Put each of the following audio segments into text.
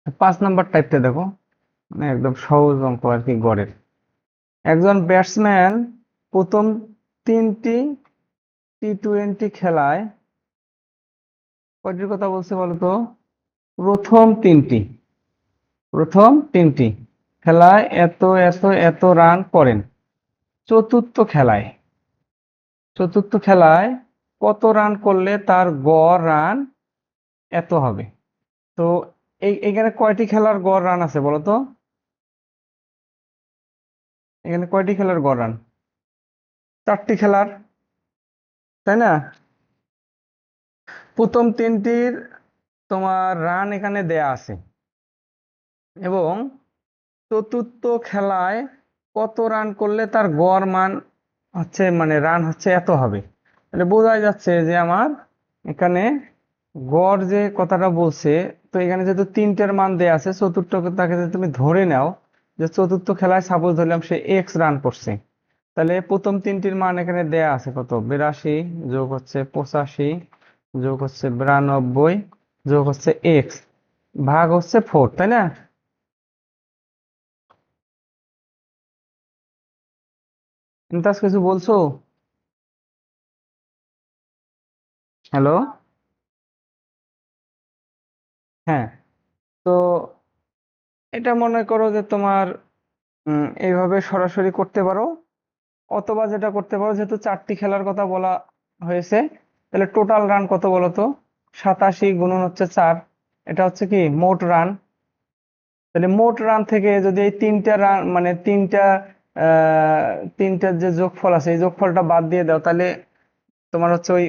5 number টাইপটা দেখো, মানে একদম সহজ অঙ্ক আর কি গড়ের। একজন ব্যাটসম্যান প্রথম 3টি টি-20 খেলায় কয়টির কথা বলছে বলো তো? প্রথম তিনটি প্রথম তিনটি খেলায় এত এত এত রান করেন। চতুর্থ খেলায় চতুর্থ খেলায় কত রান করলে তার গড় রান এত হবে? তো এখানে কয়টি খেলার গড় রান আছে বলো তো? এখানে কয়টি খেলার গড় রান? 4টি খেলার, তাই না? প্রথম তিনটির তোমার রান এখানে দেয়া আছে, এবং চতুর্থ খেলায় কত রান করলে তার গড় মান হচ্ছে, মানে রান হচ্ছে এত হবে। তাহলে বোঝাই যাচ্ছে যে আমার এখানে গড় যে কথাটা বলছে, তো এখানে যেহেতু তিনটের মান দেয়া আছে, চতুর্থটাকে যদি তুমি ধরে নাও যে চতুর্থ খেলায় সাপোজ ধরলাম সে এক্স রান করছে, তাহলে প্রথম তিনটির মান এখানে দেয়া আছে কত? 82 যোগ হচ্ছে 85 যোগ হচ্ছে 92 যোগ হচ্ছে এক্স ভাগ হচ্ছে 4, তাই না? ইন্টাস কিছু বলছো? হ্যালো? হ্যাঁ। তো এটা মনে করো যে তোমার এইভাবে সরাসরি করতে পারো, অথবা যেটা করতে পারো, যেহেতু 4টি খেলার কথা বলা হয়েছে, তাহলে টোটাল রান কত বলো তো? 87 গুণন হচ্ছে 4, এটা হচ্ছে কি মোট রান। তাহলে মোট রান থেকে যদি এই তিনটা রান, মানে আহ তিনটার যে যোগফল আছে এই যোগফলটা বাদ দিয়ে দাও, তাহলে তোমার হচ্ছে ওই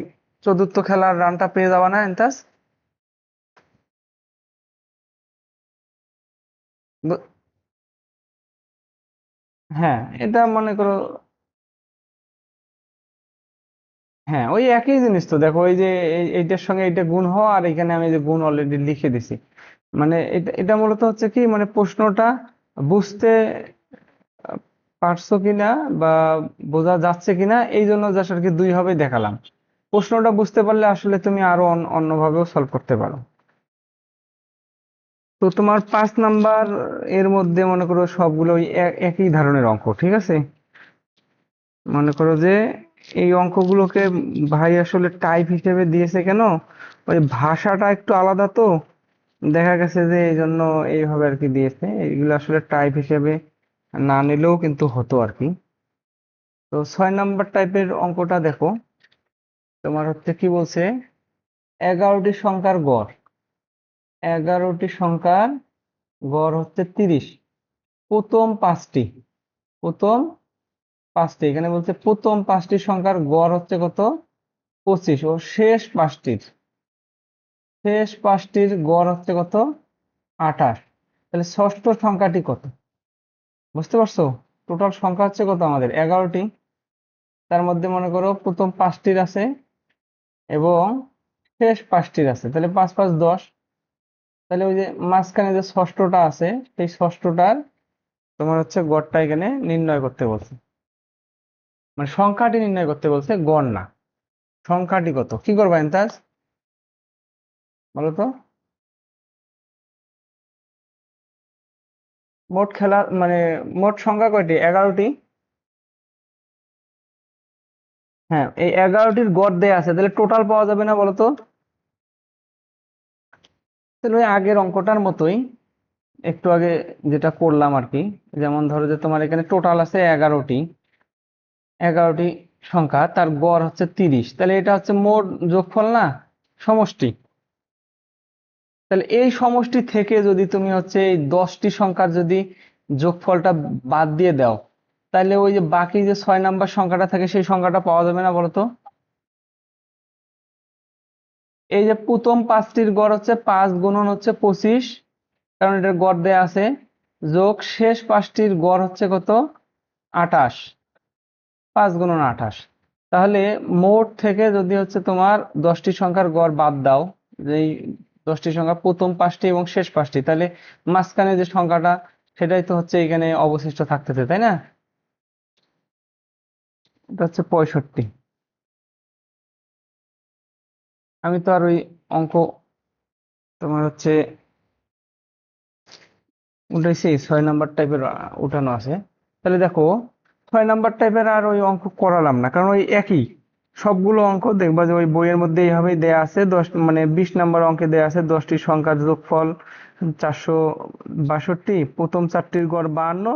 চতুর্থ খেলার রানটা পেয়ে যাবা না এন্টাস? হ্যাঁ, এটা মনে করো। হ্যাঁ, ওই একই জিনিস তো দেখো, ওই যে এইটার সঙ্গে এটা গুণ হওয়া, আর এখানে আমি যে গুণ অলরেডি লিখে দিছি। মানে এটা এটা মূলত হচ্ছে কি, মানে প্রশ্নটা বুঝতে পারছো কিনা বা বোঝা যাচ্ছে কিনা, এই জন্য জাস্ট আর কি দুই ভাবে দেখালাম। প্রশ্নটা বুঝতে পারলে আসলে তুমি আরো অন্যভাবেও সলভ করতে পারো। তো তোমার 5 নাম্বার এর মধ্যে মনে করো সবগুলো ওই একই ধরনের অঙ্ক, ঠিক আছে? মনে করো যে এই অঙ্কগুলোকে ভাই আসলে টাইপ হিসেবে দিয়েছে কেন, ওই ভাষাটা একটু আলাদা তো, দেখা গেছে যে এই জন্য এইভাবে আর কি দিয়েছে। এইগুলো আসলে টাইপ হিসেবে না নিলেও কিন্তু হতো আর কি। তো 6 নাম্বার টাইপের অঙ্কটা দেখো, তোমার হচ্ছে কি বলছে? 11টি সংখ্যার গড়, 11টি সংখ্যার গড় হচ্ছে 30। প্রথম পাঁচটি প্রথম পাঁচটি এখানে বলছে প্রথম 5টি সংখ্যার গড় হচ্ছে কত? 25। ও শেষ পাঁচটির গড় হচ্ছে কত? 28। তাহলে ষষ্ঠ সংখ্যাটি কত? বুঝতে পারছো? টোটাল সংখ্যা হচ্ছে কত আমাদের? 11টি। তার মধ্যে মনে করো প্রথম 5টির আছে এবং শেষ 5টির আছে, তাহলে 5 5 10। তাহলে ওই যে মাঝখানে যে ষষ্ঠটা আছে, সেই ষষ্ঠটার তোমার হচ্ছে গড়টা এখানে নির্ণয় করতে বলছে। মানে সংখ্যাটি নির্ণয় করতে বলছে, গড় না। সংখ্যাটি কত, কি করবা এন্তাজ বলো তো? মোট খেলা মানে মোট সংখ্যা কয়টি? 11টি। হ্যাঁ, এই 11টির গড় দেয়া আছে, তাহলে টোটাল পাওয়া যাবে না বলো তো? তাহলে ওই আগের অঙ্কটার মতোই, একটু আগে যেটা করলাম আর কি। যেমন ধরো যে তোমার এখানে টোটাল আছে 11টি, 11টি সংখ্যা, তার গড় হচ্ছে 30, তাহলে এটা হচ্ছে মোট যোগফল না, সমষ্টি। তাহলে এই সমষ্টি থেকে যদি তুমি হচ্ছে এই 10টি সংখ্যার যদি যোগফলটা বাদ দিয়ে দাও, তাহলে ওই যে বাকি যে 6 নাম্বার সংখ্যাটা থাকে সেই সংখ্যাটা পাওয়া যাবে না বলতো? এই যে প্রথম 5টির গড় হচ্ছে 5 গুণন হচ্ছে 25, কারণ এটার গড় দেয়া আছে, যোগ শেষ 5টির গড় হচ্ছে কত? 28। 5 গুণন 28। তাহলে মোট থেকে যদি হচ্ছে তোমার 10টি সংখ্যার গড় বাদ দাও, যেই 10টি সংখ্যা প্রথম 5টি এবং শেষ 5টি, তাহলে মাঝখানে যে সংখ্যাটা, সেটাই তো হচ্ছে এখানে অবশিষ্ট থাকতেছে, তাই না? এটা হচ্ছে 65। আমি তো আর ওই অঙ্ক তোমার হচ্ছে উঠাইছি 6 নাম্বার টাইপের উঠানো আছে। তাহলে দেখো 6 নাম্বার টাইপের আর ওই অঙ্ক করালাম না, কারণ ওই একই সবগুলো অঙ্ক দেখবা যে ওই বইয়ের মধ্যে এইভাবেই দেয়া আছে। 20 নাম্বার অঙ্কে দেয়া আছে 10টি সংখ্যার যোগফল 462, প্রথম 4টির গড় 52,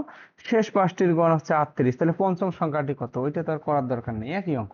শেষ 5টির গড় হচ্ছে 38। তাহলে পঞ্চম সংখ্যাটি কত, ওইটা তো আর করার দরকার নেই, একই অঙ্ক।